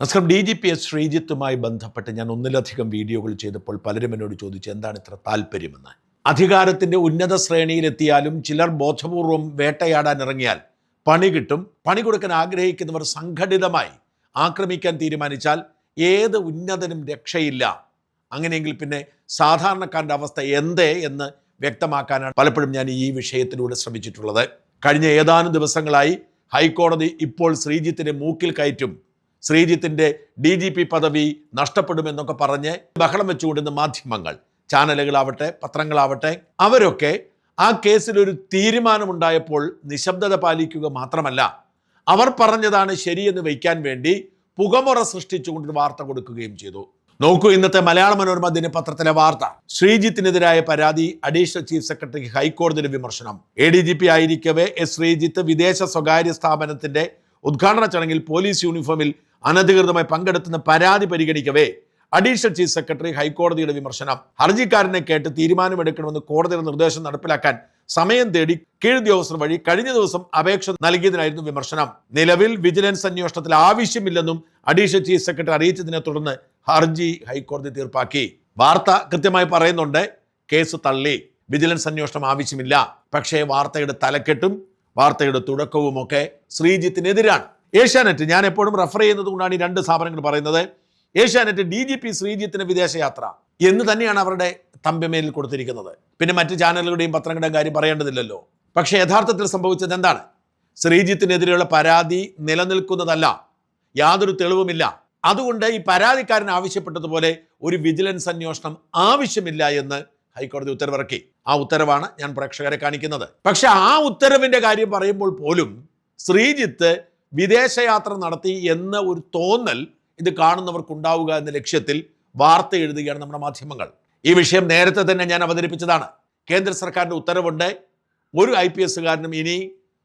നമസ്കാരം. DGP ശ്രീജിത്തുമായി ബന്ധപ്പെട്ട് ഞാൻ ഒന്നിലധികം വീഡിയോകൾ ചെയ്തപ്പോൾ പലരും എന്നോട് ചോദിച്ചു എന്താണ് ഇത്ര താല്പര്യമെന്ന്. അധികാരത്തിൻ്റെ ഉന്നത ശ്രേണിയിലെത്തിയാലും ചിലർ ബോധപൂർവം വേട്ടയാടാൻ ഇറങ്ങിയാൽ പണി കിട്ടും. പണി കൊടുക്കാൻ ആഗ്രഹിക്കുന്നവർ സംഘടിതമായി ആക്രമിക്കാൻ തീരുമാനിച്ചാൽ ഏത് ഉന്നതനും രക്ഷയില്ല. അങ്ങനെയെങ്കിൽ പിന്നെ സാധാരണക്കാരൻ്റെ അവസ്ഥ എന്തേ എന്ന് വ്യക്തമാക്കാനാണ് പലപ്പോഴും ഞാൻ ഈ വിഷയത്തിലൂടെ ശ്രമിച്ചിട്ടുള്ളത്. കഴിഞ്ഞ ഏതാനും ദിവസങ്ങളായി ഹൈക്കോടതി ഇപ്പോൾ ശ്രീജിത്തിനെ മൂക്കിൽ കയറ്റും, ശ്രീജിത്തിൻ്റെ DGP പദവി നഷ്ടപ്പെടുമെന്നൊക്കെ പറഞ്ഞ് ബഹളം വെച്ചുകൊണ്ടിരുന്ന മാധ്യമങ്ങൾ, ചാനലുകളാവട്ടെ പത്രങ്ങളാവട്ടെ, അവരൊക്കെ ആ കേസിലൊരു തീരുമാനമുണ്ടായപ്പോൾ നിശബ്ദത പാലിക്കുക മാത്രമല്ല, അവർ പറഞ്ഞതാണ് ശരിയെന്ന് വയ്ക്കാൻ വേണ്ടി പുകമുറ സൃഷ്ടിച്ചുകൊണ്ടൊരു വാർത്ത കൊടുക്കുകയും ചെയ്തു. നോക്കൂ, ഇന്നത്തെ മലയാള മനോരമ ദിനപത്രത്തിലെ വാർത്ത. ശ്രീജിത്തിനെതിരായ പരാതി, അഡീഷണൽ ചീഫ് സെക്രട്ടറിക്ക് ഹൈക്കോടതിയുടെ വിമർശനം. ADGP ആയിരിക്കവേ ശ്രീജിത്ത് വിദേശ സ്വകാര്യ സ്ഥാപനത്തിന്റെ ഉദ്ഘാടന ചടങ്ങിൽ പോലീസ് യൂണിഫോമിൽ അനധികൃതമായി പങ്കെടുത്തുന്ന പരാതി പരിഗണിക്കവേ അഡീഷണൽ ചീഫ് സെക്രട്ടറി ഹൈക്കോടതിയുടെ വിമർശനം. ഹർജിക്കാരനെ കേട്ട് തീരുമാനമെടുക്കണമെന്ന് കോടതിയുടെ നിർദ്ദേശം നടപ്പിലാക്കാൻ സമയം തേടി കീഴുദ്യോഗസ്ഥർ വഴി കഴിഞ്ഞ ദിവസം അപേക്ഷ നൽകിയതിനായിരുന്നു വിമർശനം. നിലവിൽ വിജിലൻസ് അന്വേഷണത്തിൽ ആവശ്യമില്ലെന്നും അഡീഷണൽ ചീഫ് സെക്രട്ടറി അറിയിച്ചതിനെ തുടർന്ന് ഹർജി ഹൈക്കോടതി തീർപ്പാക്കി. വാർത്ത കൃത്യമായി പറയുന്നുണ്ട്, കേസ് തള്ളി, വിജിലൻസ് അന്വേഷണം ആവശ്യമില്ല. പക്ഷേ വാർത്തയുടെ തലക്കെട്ടും വാർത്തയുടെ തുടക്കവുമൊക്കെ ശ്രീജിത്തിനെതിരാണ്. ഏഷ്യാനെറ്റ്, ഞാൻ എപ്പോഴും റെഫർ ചെയ്യുന്നത് കൊണ്ടാണ് ഈ രണ്ട് സ്ഥാപനങ്ങൾ പറയുന്നത്. ഏഷ്യാനെറ്റ് DGP ശ്രീജിത്തിന് വിദേശയാത്ര എന്ന് തന്നെയാണ് അവരുടെ തമ്പിമേലിൽ കൊടുത്തിരിക്കുന്നത്. പിന്നെ മറ്റ് ചാനലുകളുടെയും പത്രങ്ങളുടെയും കാര്യം പറയേണ്ടതില്ലല്ലോ. പക്ഷേ യഥാർത്ഥത്തിൽ സംഭവിച്ചത് എന്താണ്? ശ്രീജിത്തിനെതിരെയുള്ള പരാതി നിലനിൽക്കുന്നതല്ല, യാതൊരു തെളിവുമില്ല. അതുകൊണ്ട് ഈ പരാതിക്കാരൻ ആവശ്യപ്പെട്ടതുപോലെ ഒരു വിജിലൻസ് അന്വേഷണം ആവശ്യമില്ല എന്ന് ഹൈക്കോടതി ഉത്തരവിറക്കി. ആ ഉത്തരവാണ് ഞാൻ പ്രേക്ഷകരെ കാണിക്കുന്നത്. പക്ഷെ ആ ഉത്തരവിന്റെ കാര്യം പറയുമ്പോൾ പോലും ശ്രീജിത്ത് വിദേശയാത്ര നടത്തി എന്ന ഒരു തോന്നൽ ഇത് കാണുന്നവർക്കുണ്ടാവുക എന്ന ലക്ഷ്യത്തിൽ വാർത്ത എഴുതുകയാണ് നമ്മുടെ മാധ്യമങ്ങൾ. ഈ വിഷയം നേരത്തെ തന്നെ ഞാൻ അവതരിപ്പിച്ചതാണ്. കേന്ദ്ര സർക്കാരിൻ്റെ ഉത്തരവുണ്ട്, ഒരു IPSകാരനും ഇനി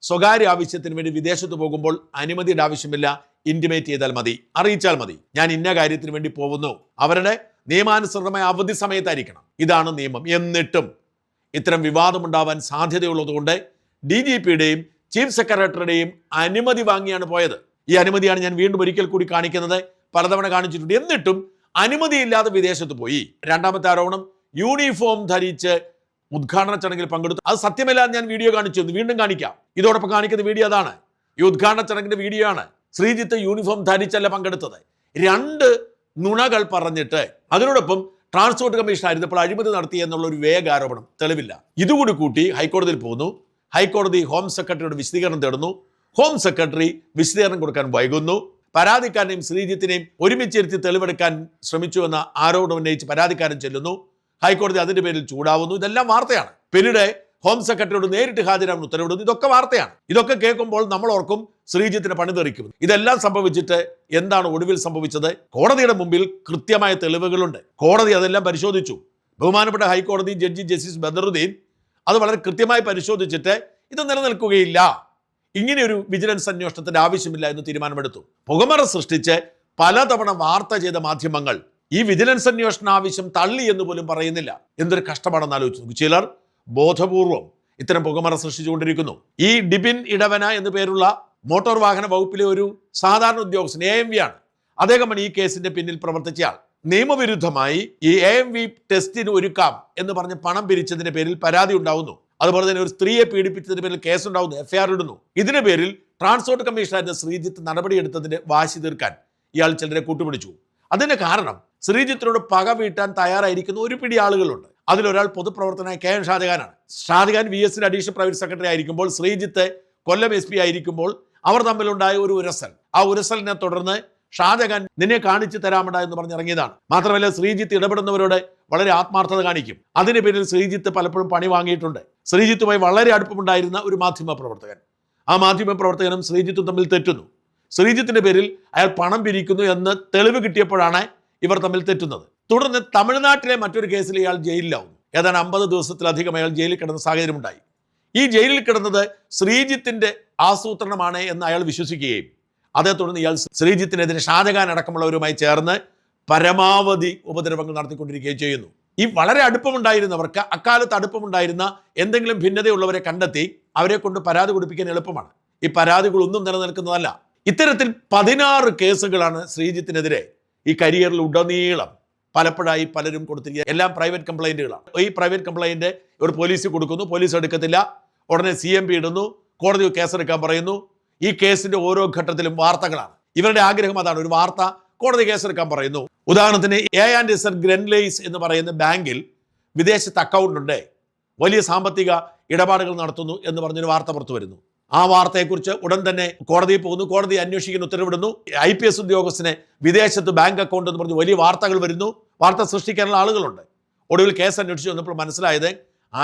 സ്വകാര്യ ആവശ്യത്തിന് വേണ്ടി വിദേശത്ത് പോകുമ്പോൾ അനുമതിയുടെ ആവശ്യമില്ല, ഇൻറ്റിമേറ്റ് ചെയ്താൽ മതി, അറിയിച്ചാൽ മതി, ഞാൻ ഇന്ന കാര്യത്തിന് വേണ്ടി പോകുന്നു. അവരുടെ നിയമാനുസൃതമായ അവധി സമയത്തായിരിക്കണം, ഇതാണ് നിയമം. എന്നിട്ടും ഇത്തരം വിവാദമുണ്ടാവാൻ സാധ്യതയുള്ളതുകൊണ്ട് DGPയുടെയും ചീഫ് സെക്രട്ടറിയുടെയും അനുമതി വാങ്ങിയാണ് പോയത്. ഈ അനുമതിയാണ് ഞാൻ വീണ്ടും ഒരിക്കൽ കൂടി കാണിക്കുന്നത്, പലതവണ കാണിച്ചിട്ടുണ്ട്. എന്നിട്ടും അനുമതിയില്ലാതെ വിദേശത്ത് പോയി. രണ്ടാമത്തെ ആരോപണം, യൂണിഫോം ധരിച്ച് ഉദ്ഘാടന ചടങ്ങിൽ പങ്കെടുത്തു. അത് സത്യമല്ലാതെ ഞാൻ വീഡിയോ കാണിച്ചു, വീണ്ടും കാണിക്കാം. ഇതോടൊപ്പം കാണിക്കുന്ന വീഡിയോ അതാണ്, ഈ ഉദ്ഘാടന ചടങ്ങിന്റെ വീഡിയോ ആണ്. ശ്രീജിത്ത് യൂണിഫോം ധരിച്ചല്ല പങ്കെടുത്തത്. രണ്ട് നുണകൾ പറഞ്ഞിട്ട് അതിനോടൊപ്പം ട്രാൻസ്പോർട്ട് കമ്മീഷൻ ആയിരുന്നപ്പോൾ അഴിമതി നടത്തി എന്നുള്ള ഒരു വേഗ ആരോപണം, തെളിവില്ല. ഇതുകൂടി കൂട്ടി ഹൈക്കോടതിയിൽ പോകുന്നു. ഹൈക്കോടതി ഹോം സെക്രട്ടറിയുടെ വിശദീകരണം തേടുന്നു. ഹോം സെക്രട്ടറി വിശദീകരണം കൊടുക്കാൻ വൈകുന്നു. പരാതിക്കാരനെയും ശ്രീജിത്തിനെയും ഒരുമിച്ചിരുത്തി തെളിവെടുക്കാൻ ശ്രമിച്ചുവെന്ന ആരോപണം ഉന്നയിച്ച് പരാതിക്കാരൻ ചെല്ലുന്നു. ഹൈക്കോടതി അതിന്റെ പേരിൽ ചൂടാവുന്നു. ഇതെല്ലാം വാർത്തയാണ്. പിന്നീട് ഹോം സെക്രട്ടറിയോട് നേരിട്ട് ഹാജരാകാൻ ഉത്തരവിടുന്നു. ഇതൊക്കെ വാർത്തയാണ്. ഇതൊക്കെ കേൾക്കുമ്പോൾ നമ്മൾ ഓർക്കും ശ്രീജിത്തിന് പണി തെറിക്കും. ഇതെല്ലാം സംഭവിച്ചിട്ട് എന്താണ് ഒടുവിൽ സംഭവിച്ചത്? കോടതിയുടെ മുമ്പിൽ കൃത്യമായ തെളിവുകളുണ്ട്. കോടതി അതെല്ലാം പരിശോധിച്ചു. ബഹുമാനപ്പെട്ട ഹൈക്കോടതി ജഡ്ജി ജസ്റ്റിസ് ബദറുദ്ദീൻ അത് വളരെ കൃത്യമായി പരിശോധിച്ചിട്ട് ഇത് നിലനിൽക്കുകയില്ല, ഇങ്ങനെയൊരു വിജിലൻസ് അന്വേഷണത്തിന്റെ ആവശ്യമില്ല എന്ന് തീരുമാനമെടുത്തു. പുകമറ സൃഷ്ടിച്ച് പലതവണ വാർത്ത ചെയ്ത മാധ്യമങ്ങൾ ഈ വിജിലൻസ് അന്വേഷണ ആവശ്യം തള്ളി എന്ന് പോലും പറയുന്നില്ല. എന്തൊരു കഷ്ടമാണെന്ന് ആലോചിച്ചു. ചിലർ ബോധപൂർവം ഇത്തരം പുകമറ സൃഷ്ടിച്ചുകൊണ്ടിരിക്കുന്നു. ഈ ഡിബിൻ ഇടവന എന്നു പേരുള്ള മോട്ടോർ വാഹന വകുപ്പിലെ ഒരു സാധാരണ ഉദ്യോഗസ്ഥൻ, AMV ആണ്. അദ്ദേഹമാണ് ഈ കേസിന്റെ പിന്നിൽ പ്രവർത്തിച്ചയാൾ. നിയമവിരുദ്ധമായി ഈ AMV ടെസ്റ്റിന് ഒരുക്കാം എന്ന് പറഞ്ഞ് പണം പിരിച്ചതിന്റെ പേരിൽ പരാതി ഉണ്ടാവുന്നു. അതുപോലെ തന്നെ ഒരു സ്ത്രീയെ പീഡിപ്പിച്ചതിന്റെ പേരിൽ കേസുണ്ടാവുന്നു, FIR ഇടുന്നു. ഇതിന്റെ പേരിൽ ട്രാൻസ്പോർട്ട് കമ്മീഷണറായിരുന്ന ശ്രീജിത്ത് നടപടിയെടുത്തതിന്റെ വാശി തീർക്കാൻ ഇയാൾ ചിലരെ കൂട്ടുപിടിച്ചു. അതിന്റെ കാരണം ശ്രീജിത്തിനോട് പക വീട്ടാൻ തയ്യാറായിരിക്കുന്ന ഒരു പിടി ആളുകളുണ്ട്. അതിലൊരാൾ പൊതുപ്രവർത്തനായ KM ഷാജഹാനാണ്. ഷാജഹാൻ VSന്റെ അഡീഷണൽ പ്രൈവറ്റ് സെക്രട്ടറി ആയിരിക്കുമ്പോൾ, ശ്രീജിത്ത് കൊല്ലം SP ആയിരിക്കുമ്പോൾ അവർ തമ്മിലുണ്ടായ ഒരു ഉരസൽ. ആ ഉരസലിനെ തുടർന്ന് ഷാജഹാൻ നിന്നെ കാണിച്ചു തരാമട എന്ന് പറഞ്ഞിറങ്ങിയതാണ്. മാത്രമല്ല ശ്രീജിത്ത് ഇടപെടുന്നവരോട് വളരെ ആത്മാർത്ഥത കാണിക്കും. അതിന് പേരിൽ ശ്രീജിത്ത് പലപ്പോഴും പണി വാങ്ങിയിട്ടുണ്ട്. ശ്രീജിത്തുമായി വളരെ അടുപ്പമുണ്ടായിരുന്ന ഒരു മാധ്യമ പ്രവർത്തകൻ, ആ മാധ്യമ പ്രവർത്തകനും ശ്രീജിത്തും തമ്മിൽ തെറ്റുന്നു. ശ്രീജിത്തിന്റെ പേരിൽ അയാൾ പണം പിരിക്കുന്നു എന്ന് തെളിവ് കിട്ടിയപ്പോഴാണ് ഇവർ തമ്മിൽ തെറ്റുന്നത്. തുടർന്ന് തമിഴ്നാട്ടിലെ മറ്റൊരു കേസിൽ ഇയാൾ ജയിലിലാവുന്നു. ഏതാണ്ട് 50 ദിവസത്തിലധികം അയാൾ ജയിലിൽ കിടന്ന സാഹചര്യമുണ്ടായി. ഈ ജയിലിൽ കിടന്നത് ശ്രീജിത്തിന്റെ ആസൂത്രണമാണ് എന്ന് അയാൾ വിശ്വസിക്കുകയും അതേ തുടർന്ന് ഇയാൾ ശ്രീജിത്തിനെതിരെ ഷാജഹാൻ അടക്കമുള്ളവരുമായി ചേർന്ന് പരമാവധി ഉപദ്രവങ്ങൾ നടത്തിക്കൊണ്ടിരിക്കുകയും ചെയ്യുന്നു. ഈ വളരെ അടുപ്പമുണ്ടായിരുന്നവർക്ക്, അക്കാലത്ത് അടുപ്പമുണ്ടായിരുന്ന എന്തെങ്കിലും ഭിന്നതയുള്ളവരെ കണ്ടെത്തി അവരെ കൊണ്ട് പരാതി കൊടുപ്പിക്കാൻ എളുപ്പമാണ്. ഈ പരാതികളൊന്നും നിലനിൽക്കുന്നതല്ല. ഇത്തരത്തിൽ 16 കേസുകളാണ് ശ്രീജിത്തിനെതിരെ ഈ കരിയറിൽ ഉടനീളം പലപ്പോഴായി പലരും കൊടുത്തിരിക്കുക. എല്ലാം പ്രൈവറ്റ് കംപ്ലൈൻറ്റുകളാണ്. ഈ പ്രൈവറ്റ് കംപ്ലൈൻറ്റ് ഒരു പോലീസ് കൊടുക്കുന്നു, പോലീസ് എടുക്കത്തില്ല, ഉടനെ CMP ഇടുന്നു, കോടതി കേസെടുക്കാൻ പറയുന്നു. ഈ കേസിന്റെ ഓരോ ഘട്ടത്തിലും വാർത്തകളാണ്. ഇവരുടെ ആഗ്രഹം അതാണ്, ഒരു വാർത്ത, കോടതി കേസെടുക്കാൻ പറയുന്നു. ഉദാഹരണത്തിന് A&S ഗ്രൻലേസ് എന്ന് പറയുന്ന ബാങ്കിൽ വിദേശത്ത് അക്കൗണ്ട് ഉണ്ട്, വലിയ സാമ്പത്തിക ഇടപാടുകൾ നടത്തുന്നു എന്ന് പറഞ്ഞൊരു വാർത്ത പുറത്തു വരുന്നു. ആ വാർത്തയെക്കുറിച്ച് ഉടൻ തന്നെ കോടതിയിൽ പോകുന്നു, കോടതി അന്വേഷിക്കാൻ ഉത്തരവിടുന്നു. IPS ഉദ്യോഗസ്ഥന് വിദേശത്ത് ബാങ്ക് അക്കൗണ്ട് എന്ന് പറഞ്ഞ് വലിയ വാർത്തകൾ വരുന്നു, വാർത്ത സൃഷ്ടിക്കാനുള്ള ആളുകളുണ്ട്. ഒടുവിൽ കേസ് അന്വേഷിച്ച് വന്നപ്പോൾ മനസ്സിലായത്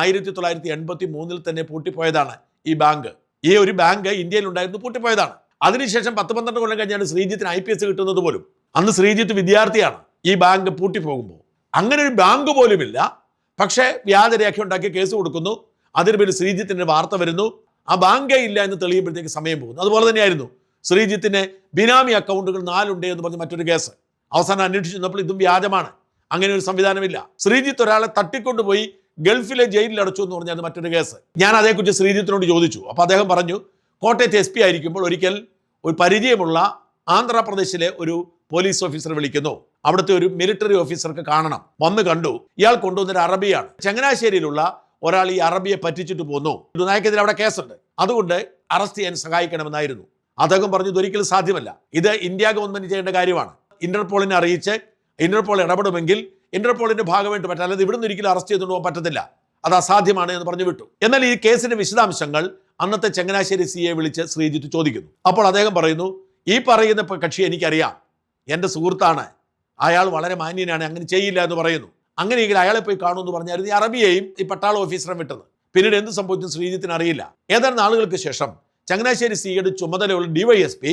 1983 തന്നെ പൂട്ടിപ്പോയതാണ് ഈ ബാങ്ക്. ഈ ഒരു ബാങ്ക് ഇന്ത്യയിൽ ഉണ്ടായിരുന്നു, പൂട്ടിപ്പോയതാണ്. അതിനുശേഷം 10-12 കൊല്ലം കഴിഞ്ഞാണ് ശ്രീജിത്തിന് IPS കിട്ടുന്നത് പോലും. അന്ന് ശ്രീജിത്ത് വിദ്യാർത്ഥിയാണ് ഈ ബാങ്ക് പൂട്ടിപ്പോകുമ്പോൾ. അങ്ങനെ ഒരു ബാങ്ക് പോലുമില്ല, പക്ഷേ വ്യാജരേഖ ഉണ്ടാക്കി കേസ് കൊടുക്കുന്നു. അതിന് പേര് ശ്രീജിത്തിന്റെ വാർത്ത വരുന്നു. ആ ബാങ്കേ ഇല്ല എന്ന് തെളിയുമ്പോഴത്തേക്ക് സമയം പോകുന്നു. അതുപോലെ തന്നെയായിരുന്നു ശ്രീജിത്തിന് ബിനാമി അക്കൗണ്ടുകൾ 4 ഉണ്ട് എന്ന് പറഞ്ഞ് മറ്റൊരു കേസ്. അവസാനം അന്വേഷിച്ച് ചെന്നപ്പോൾ ഇതും വ്യാജമാണ്, അങ്ങനെ ഒരു സംവിധാനമില്ല. ശ്രീജിത്ത് ഒരാളെ തട്ടിക്കൊണ്ടുപോയി ഗൾഫിലെ ജയിലിൽ അടച്ചു എന്ന് പറഞ്ഞാൽ അത് മറ്റൊരു കേസ്. ഞാൻ അതേക്കുറിച്ച് ശ്രീജിത്തിനോട് ചോദിച്ചു. അപ്പോൾ അദ്ദേഹം പറഞ്ഞു, കോട്ടയത്ത് SP ആയിരിക്കുമ്പോൾ ഒരിക്കൽ ഒരു പരിചയമുള്ള ആന്ധ്രാപ്രദേശിലെ ഒരു പോലീസ് ഓഫീസർ വിളിക്കുന്നു, അവിടുത്തെ ഒരു മിലിറ്ററി ഓഫീസർക്ക് കാണണം. വന്ന് കണ്ടു, ഇയാൾ കൊണ്ടുവന്നൊരു അറബിയാണ്. ചങ്ങനാശ്ശേരിയിലുള്ള ഒരാൾ ഈ അറബിയെ പറ്റിച്ചിട്ട് പോന്നു, നായക്കെതിരെ അവിടെ കേസുണ്ട്, അതുകൊണ്ട് അറസ്റ്റ് ചെയ്യാൻ സഹായിക്കണമെന്നായിരുന്നു. അദ്ദേഹം പറഞ്ഞു, ഇതൊരിക്കലും സാധ്യമല്ല, ഇത് ഇന്ത്യ ഗവൺമെന്റ് ചെയ്യേണ്ട കാര്യമാണ്. ഇന്റർപോളിനെ അറിയിച്ച് ഇന്റർപോൾ ഇടപെടുമെങ്കിൽ ഇന്റർപോളിന്റെ ഭാഗമായിട്ട് പറ്റാം, അല്ലാതെ ഇവിടുന്ന് ഒരിക്കലും അറസ്റ്റ് ചെയ്തുകൊണ്ട് പോകാൻ പറ്റത്തില്ല, അത് അസാധ്യമാണ് എന്ന് പറഞ്ഞു വിട്ടു. എന്നാൽ ഈ കേസിന്റെ വിശദാംശങ്ങൾ അന്നത്തെ ചങ്ങനാശ്ശേരി CA വിളിച്ച് ശ്രീജിത്ത് ചോദിക്കുന്നു. അപ്പോൾ അദ്ദേഹം പറയുന്നു, ഈ പറയുന്ന കക്ഷി എനിക്കറിയാം, എൻ്റെ സുഹൃത്താണ്, അയാൾ വളരെ മാന്യനാണ്, അങ്ങനെ ചെയ്യില്ല എന്ന് പറയുന്നു. അങ്ങനെയെങ്കിൽ അയാളെ പോയി കാണുമെന്ന് പറഞ്ഞായിരുന്നു ഈ അറബിയെയും ഈ പട്ടാള ഓഫീസറെ വിട്ടത്. പിന്നീട് എന്ത് സംഭവിച്ചു ശ്രീജിത്തിന് അറിയില്ല. ഏതാനും നാളുകൾക്ക് ശേഷം ചങ്ങനാശ്ശേരി CAയുടെ ചുമതലയുള്ള DYSP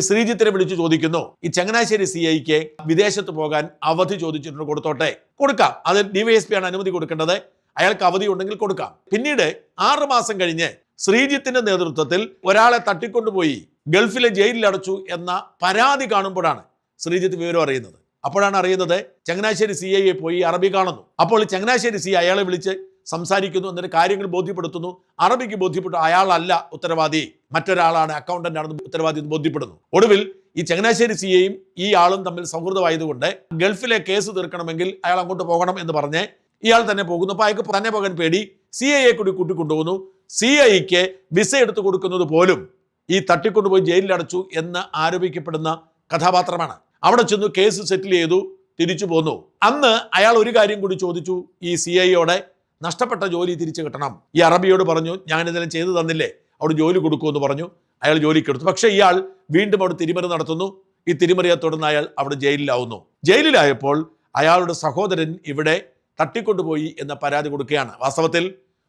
ശ്രീജിത്തിനെ വിളിച്ചു ചോദിക്കുന്നു, ഈ ചങ്ങനാശ്ശേരി CAയ്ക്ക് വിദേശത്ത് പോകാൻ അവധി ചോദിച്ചിട്ടുണ്ട്, കൊടുത്തോട്ടെ? കൊടുക്കാം, അത് DYSP ആണ് അനുമതി കൊടുക്കേണ്ടത്, അയാൾക്ക് അവധി ഉണ്ടെങ്കിൽ കൊടുക്കാം. പിന്നീട് 6 മാസം കഴിഞ്ഞ് ശ്രീജിത്തിന്റെ നേതൃത്വത്തിൽ ഒരാളെ തട്ടിക്കൊണ്ടുപോയി ഗൾഫിലെ ജയിലിൽ അടച്ചു എന്ന പരാതി കാണുമ്പോഴാണ് ശ്രീജിത്ത് വിവരം അറിയുന്നത്. അപ്പോഴാണ് അറിയുന്നത് ചങ്ങനാശ്ശേരി CAയെ പോയി അറബി കാണുന്നു. അപ്പോൾ ചങ്ങനാശ്ശേരി CA അയാളെ വിളിച്ച് സംസാരിക്കുന്നു, എന്നിട്ട് കാര്യങ്ങൾ ബോധ്യപ്പെടുത്തുന്നു. അറബിക്ക് ബോധ്യപ്പെട്ടു അയാളല്ല ഉത്തരവാദി, മറ്റൊരാളാണ്, അക്കൗണ്ടന്റ് ആണെന്ന് ഉത്തരവാദി എന്ന് ബോധ്യപ്പെടുന്നു. ഒടുവിൽ ഈ ചങ്ങനാശ്ശേരി CAയും ഈ ആളും തമ്മിൽ സൗഹൃദമായതുകൊണ്ട് ഗൾഫിലെ കേസ് തീർക്കണമെങ്കിൽ അയാൾ അങ്ങോട്ട് പോകണം എന്ന് പറഞ്ഞ് ഇയാൾ തന്നെ പോകുന്നു. അപ്പോൾ അയാൾക്ക് തന്നെ പോകാൻ പേടി, CAയെ കൂടി കൂട്ടിക്കൊണ്ടുപോകുന്നു. CAയ്ക്ക് വിസ എടുത്തു കൊടുക്കുന്നത് പോലും ഈ തട്ടിക്കൊണ്ടുപോയി ജയിലിൽ അടച്ചു എന്ന് ആരോപിക്കപ്പെടുന്ന കഥാപാത്രമാണ്. അവിടെ ചെന്ന് കേസ് സെറ്റിൽ ചെയ്തു, തിരിച്ചു പോന്നു. അന്ന് അയാൾ ഒരു കാര്യം കൂടി ചോദിച്ചു ഈ CAയോടെ, നഷ്ടപ്പെട്ട ജോലി തിരിച്ചു കിട്ടണം. ഈ അറബിയോട് പറഞ്ഞു, ഞാൻ ഇതെല്ലാം ചെയ്തു തന്നില്ലേ, അവിടെ ജോലി കൊടുക്കുമെന്ന് പറഞ്ഞു. അയാൾ ജോലിക്ക് എടുത്തു. പക്ഷേ ഇയാൾ വീണ്ടും അവിടെ തിരിമറി നടത്തുന്നു. ഈ തിരിമറിയെ തുടർന്ന് അയാൾ അവിടെ ജയിലിലാവുന്നു. ജയിലിലായപ്പോൾ അയാളുടെ സഹോദരൻ ഇവിടെ തട്ടിക്കൊണ്ടുപോയി എന്ന പരാതി കൊടുക്കുകയാണ്. വാസ്തവത്തിൽ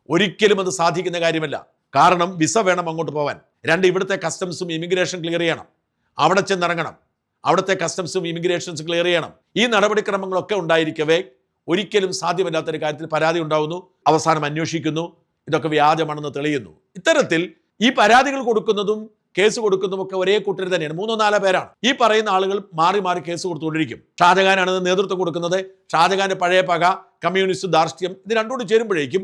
ഒരിക്കലും അത് സാധിക്കുന്ന കാര്യമല്ല. കാരണം വിസ വേണം അങ്ങോട്ട് പോകാൻ, 2 ഇവിടുത്തെ കസ്റ്റംസും ഇമിഗ്രേഷൻ ക്ലിയർ ചെയ്യണം, അവിടെ ചെന്നിറങ്ങണം, അവിടുത്തെ കസ്റ്റംസും ഇമിഗ്രേഷൻസ് ക്ലിയർ ചെയ്യണം. ഈ നടപടിക്രമങ്ങളൊക്കെ ഉണ്ടായിരിക്കവേ ഒരിക്കലും സാധ്യമല്ലാത്തൊരു കാര്യത്തിൽ പരാതി ഉണ്ടാവുന്നു. അവസാനം അന്വേഷിക്കുന്നു, ഇതൊക്കെ വ്യാജമാണെന്ന് തെളിയുന്നു. ഇത്തരത്തിൽ ഈ പരാതികൾ കൊടുക്കുന്നതും കേസ് കൊടുക്കുന്നതും ഒക്കെ ഒരേ കൂട്ടർ തന്നെയാണ്. 3-4 പേരാണ്. ഈ പറയുന്ന ആളുകൾ മാറി മാറി കേസ് കൊടുത്തുകൊണ്ടിരിക്കും. ഷാജഹാനാണ് നേതൃത്വം കൊടുക്കുന്നത്. ഷാജഹാന്റെ പഴയ പക, കമ്മ്യൂണിസ്റ്റ് ധാർഷ്ട്യം, ഇത് രണ്ടുകൂടി ചേരുമ്പോഴേക്കും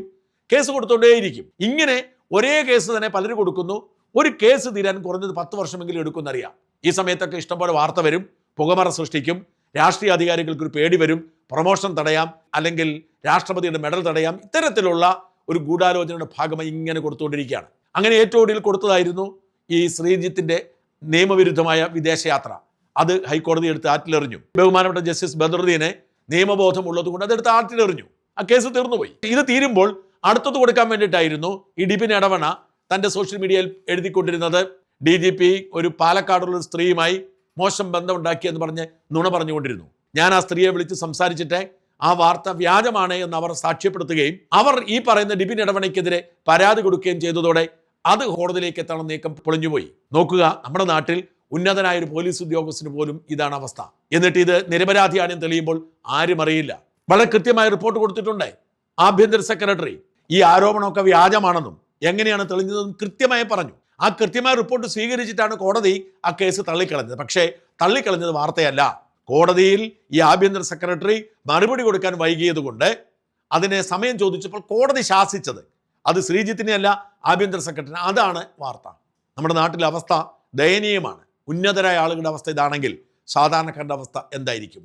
കേസ് കൊടുത്തുകൊണ്ടേയിരിക്കും. ഇങ്ങനെ ഒരേ കേസ് തന്നെ പലരും കൊടുക്കുന്നു. ഒരു കേസ് തീരാൻ കുറഞ്ഞത് 10 വർഷമെങ്കിലും എടുക്കുമെന്നറിയാം. ഈ സമയത്തൊക്കെ ഇഷ്ടംപോലെ വാർത്ത വരും, പുകമറ സൃഷ്ടിക്കും, രാഷ്ട്രീയ അധികാരികൾക്ക് ഒരു പേടി വരും, പ്രൊമോഷൻ തടയാം, അല്ലെങ്കിൽ രാഷ്ട്രപതിയുടെ മെഡൽ തടയാം. ഇത്തരത്തിലുള്ള ഒരു ഗൂഢാലോചനയുടെ ഭാഗമായി ഇങ്ങനെ കൊടുത്തുകൊണ്ടിരിക്കുകയാണ്. അങ്ങനെ ഏറ്റവും ഒടുവിൽ കൊടുത്തതായിരുന്നു ഈ ശ്രീജിത്തിന്റെ നിയമവിരുദ്ധമായ വിദേശയാത്ര. അത് ഹൈക്കോടതി എടുത്ത് ആറ്റിലെറിഞ്ഞു. ബഹുമാനപ്പെട്ട ജസ്റ്റിസ് ബദറുദ്ദീനെ നിയമബോധം ഉള്ളതുകൊണ്ട് അതെടുത്ത് ആറ്റിലെറിഞ്ഞു. ആ കേസ് തീർന്നുപോയി. ഇത് തീരുമ്പോൾ അടുത്തത് കൊടുക്കാൻ വേണ്ടിയിട്ടായിരുന്നു ഈ ഡിപിൻ എടവണ തൻ്റെ സോഷ്യൽ മീഡിയയിൽ എഴുതിക്കൊണ്ടിരുന്നത് DGP ഒരു പാലക്കാടുള്ള സ്ത്രീയുമായി മോശം ബന്ധമുണ്ടാക്കിയെന്ന് പറഞ്ഞ് നുണ പറഞ്ഞുകൊണ്ടിരുന്നു. ഞാൻ ആ സ്ത്രീയെ വിളിച്ച് സംസാരിച്ചിട്ട് ആ വാർത്ത വ്യാജമാണ് എന്ന് അവർ സാക്ഷ്യപ്പെടുത്തുകയും അവർ ഈ പറയുന്ന ഡിപിൻ എടവണയ്ക്കെതിരെ പരാതി കൊടുക്കുകയും ചെയ്തതോടെ അത് കോടതിയിലേക്ക് എത്തണം നീക്കം പൊളിഞ്ഞുപോയി. നോക്കുക, നമ്മുടെ നാട്ടിൽ ഉന്നതനായ ഒരു പോലീസ് ഉദ്യോഗസ്ഥന് പോലും ഇതാണ് അവസ്ഥ. എന്നിട്ട് ഇത് നിരപരാധിയാണെന്ന് തെളിയുമ്പോൾ ആരും അറിയില്ല. വളരെ കൃത്യമായ റിപ്പോർട്ട് കൊടുത്തിട്ടുണ്ട് ആഭ്യന്തര സെക്രട്ടറി. ഈ ആരോപണമൊക്കെ വ്യാജമാണെന്നും എങ്ങനെയാണ് തെളിഞ്ഞതെന്നും കൃത്യമായി പറഞ്ഞു. ആ കൃത്യമായ റിപ്പോർട്ട് സ്വീകരിച്ചിട്ടാണ് കോടതി ആ കേസ് തള്ളിക്കളഞ്ഞത്. പക്ഷേ തള്ളിക്കളഞ്ഞത് വാർത്തയല്ല. കോടതിയിൽ ഈ ആഭ്യന്തര സെക്രട്ടറി മറുപടി കൊടുക്കാൻ വൈകിയതുകൊണ്ട് അതിനെ സമയം ചോദിച്ചപ്പോൾ കോടതി ശാസിച്ചത് അത് ശ്രീജിത്തിനെയല്ല, ആഭ്യന്തര സെക്രട്ടറി. അതാണ് വാർത്ത. നമ്മുടെ നാട്ടിലെ അവസ്ഥ ദയനീയമാണ്. ഉന്നതരായ ആളുകളുടെ അവസ്ഥ ഇതാണെങ്കിൽ സാധാരണക്കാരുടെ അവസ്ഥ എന്തായിരിക്കും?